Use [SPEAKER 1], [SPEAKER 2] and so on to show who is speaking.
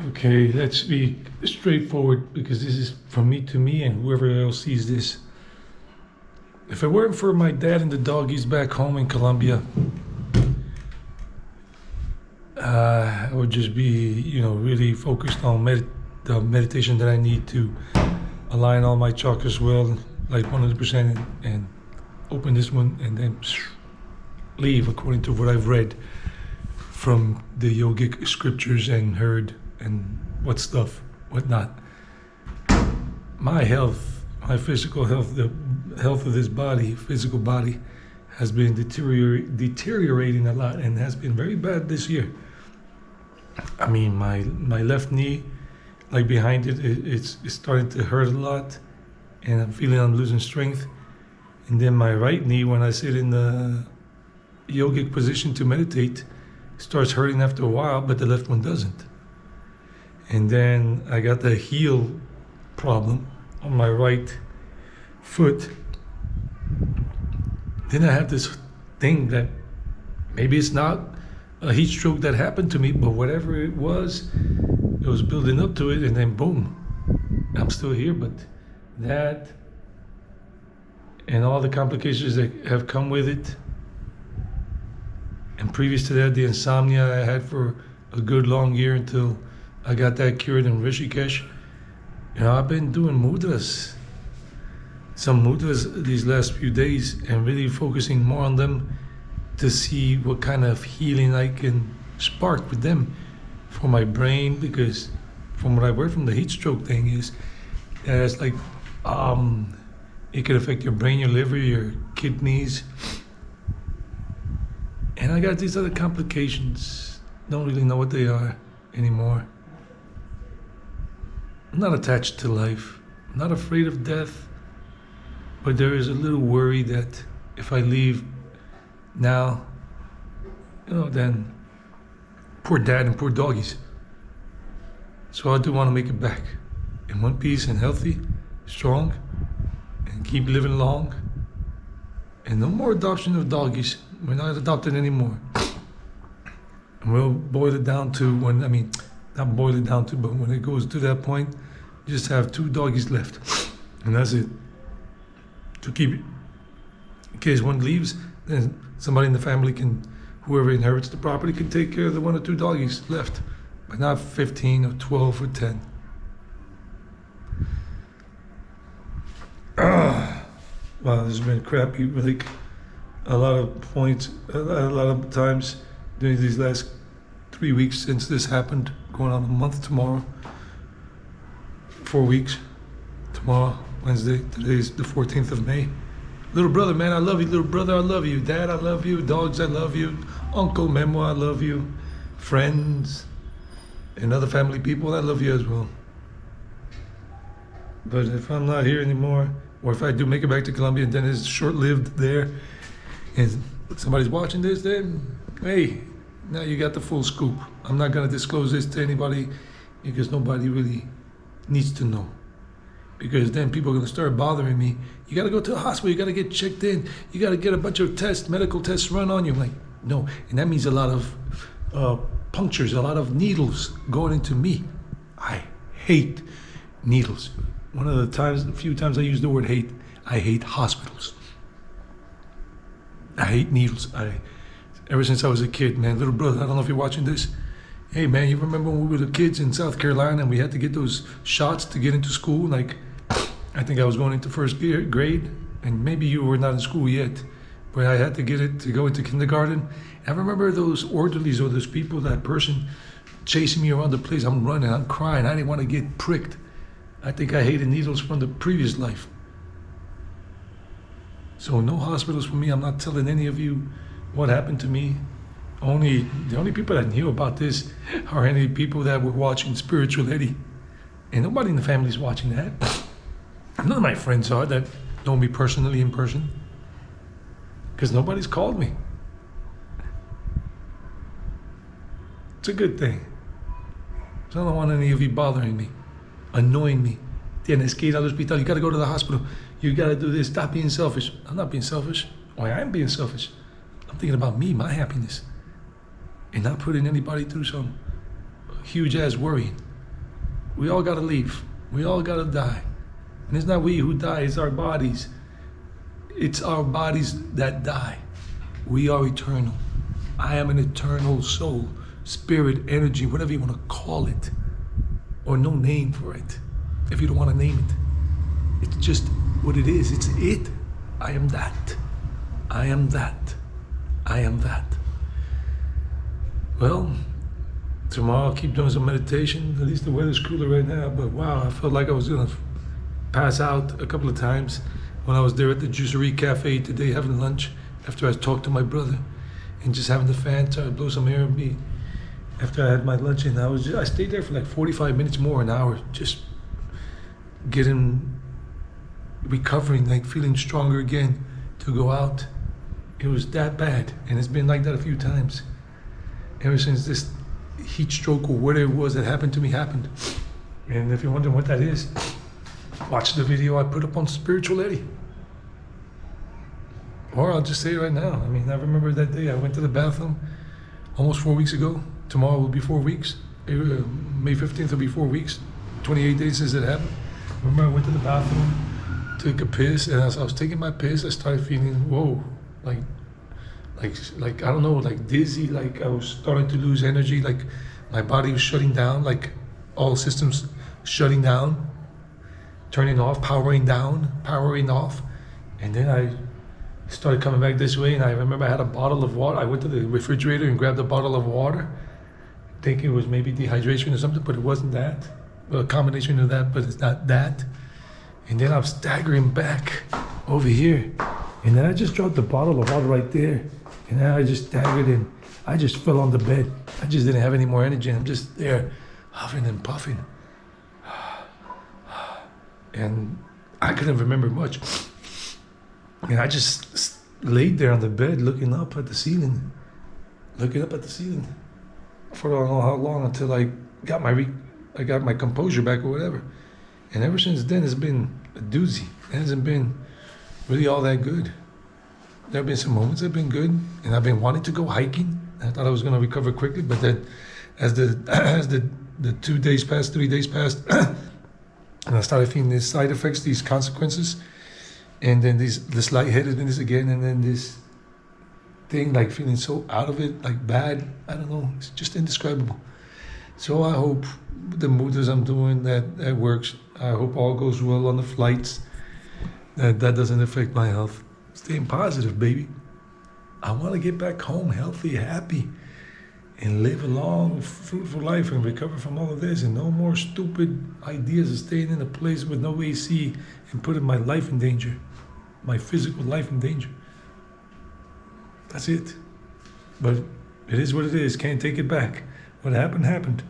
[SPEAKER 1] Okay, let's be straightforward because this is from me to me and whoever else sees this. If it weren't for my dad and the doggies back home in Colombia, I would just be, really focused on the meditation that I need to align all my chakras well, like 100%, and open this one and then leave according to what I've read from the yogic scriptures and heard and whatnot. My health, my physical health, the health of this body, physical body, has been deteriorating a lot and has been very bad this year. I mean, my left knee, like behind it, it's starting to hurt a lot, and I'm feeling I'm losing strength. And then my right knee, when I sit in the yogic position to meditate, starts hurting after a while, but the left one doesn't. And then I got the heel problem on my right foot. Then I have this thing that maybe it's not a heat stroke that happened to me, but whatever it was building up to it, and then boom, I'm still here. But that and all the complications that have come with it, and previous to that, the insomnia I had for a good long year until I got that cured in Rishikesh. I've been doing mudras, some mudras these last few days, and really focusing more on them to see what kind of healing I can spark with them for my brain, because from what I heard from the heat stroke thing is that it's like it could affect your brain, your liver, your kidneys. And I got these other complications. Don't really know what they are anymore. I'm not attached to life. I'm not afraid of death. But there is a little worry that if I leave now, then poor dad and poor doggies. So I do want to make it back in one piece and healthy, strong, and keep living long. And no more adoption of doggies. We're not adopted anymore. And we'll boil it down to not boil it down to, but when it goes to that point, just have 2 doggies left. And that's it. To keep it. In case one leaves, then somebody in the family whoever inherits the property can take care of the 1 or 2 doggies left. But not 15 or 12 or 10. Wow, this has been crappy, like a lot of points, a lot of times during these last 3 weeks since this happened, going on a month tomorrow, 4 weeks, tomorrow, Wednesday, today's the 14th of May. Little brother, man, I love you. Little brother, I love you. Dad, I love you. Dogs, I love you. Uncle Memo, I love you. Friends and other family people, I love you as well. But if I'm not here anymore, or if I do make it back to Colombia and then it's short-lived there, and somebody's watching this, then, hey, now you got the full scoop. I'm not gonna disclose this to anybody because nobody really needs to know. Because then people are gonna start bothering me. You gotta go to the hospital, you gotta get checked in, you gotta get a bunch of tests, medical tests run on you. I'm like, no, and that means a lot of punctures, a lot of needles going into me. I hate needles. One of the few times I use the word hate, I hate hospitals. I hate needles. Ever since I was a kid, man, little brother, I don't know if you're watching this. Hey, man, you remember when we were the kids in South Carolina and we had to get those shots to get into school? Like, I think I was going into first grade, and maybe you were not in school yet, but I had to get it to go into kindergarten. I remember those orderlies or those people, that person chasing me around the place. I'm running, I'm crying. I didn't want to get pricked. I think I hated needles from the previous life. So no hospitals for me. I'm not telling any of you what happened to me. The only people that knew about this are any people that were watching Spiritual Eddie. And nobody in the family is watching that. None of my friends are that know me personally in person. Because nobody's called me. It's a good thing. So I don't want any of you bothering me, annoying me. Tienes que ir al hospital. You gotta go to the hospital. You gotta do this. Stop being selfish. I'm not being selfish. Why, I am being selfish. I'm thinking about me, my happiness, and not putting anybody through some huge ass worrying. We all gotta leave. We all gotta die. And it's not we who die, it's our bodies. It's our bodies that die. We are eternal. I am an eternal soul, spirit, energy, whatever you want to call it. Or no name for it, if you don't want to name it. It's just what it is. It's it. I am that. I am that. I am that. Well, tomorrow I'll keep doing some meditation. At least the weather's cooler right now, but wow, I felt like I was gonna pass out a couple of times when I was there at the Juicery Cafe today having lunch after I talked to my brother and just having the fan to blow some air at me after I had my lunch. And I stayed there for like 45 minutes more, an hour, just recovering, like feeling stronger again to go out. It was that bad, and it's been like that a few times ever since this heat stroke or whatever it was that happened to me happened. And if you're wondering what that is, watch the video I put up on Spiritual Eddie. Or I'll just say it right now. I mean, I remember that day I went to the bathroom almost 4 weeks ago. Tomorrow will be 4 weeks. May 15th will be 4 weeks. 28 days since it happened. Remember I went to the bathroom, took a piss, and as I was taking my piss, I started feeling, whoa, like I don't know, like dizzy, like I was starting to lose energy, like my body was shutting down, like all systems shutting down, turning off, powering down, powering off. And then I started coming back this way, and I remember I had a bottle of water. I went to the refrigerator and grabbed a bottle of water, thinking it was maybe dehydration or something, but it wasn't that. Well, a combination of that, but it's not that. And then I'm staggering back over here, and then I just dropped the bottle of water right there, and then I just staggered and I just fell on the bed. I just didn't have any more energy. I'm just there, huffing and puffing. And I couldn't remember much. And I just laid there on the bed looking up at the ceiling for I don't know how long, until I got my composure back or whatever. And ever since then, it's been a doozy. It hasn't been really all that good. There have been some moments that have been good, and I've been wanting to go hiking. I thought I was going to recover quickly, but then as the 2 days passed, 3 days passed, and I started feeling these side effects, these consequences, and then this lightheadedness again, and then this thing like feeling so out of it, like bad. I don't know. It's just indescribable. So I hope the mudras I'm doing that works. I hope all goes well on the flights. That doesn't affect my health. Staying positive, baby. I want to get back home healthy, happy, and live a long, fruitful life and recover from all of this, and no more stupid ideas of staying in a place with no AC and putting my life in danger, my physical life in danger. That's it. But it is what it is. Can't take it back. What happened, happened.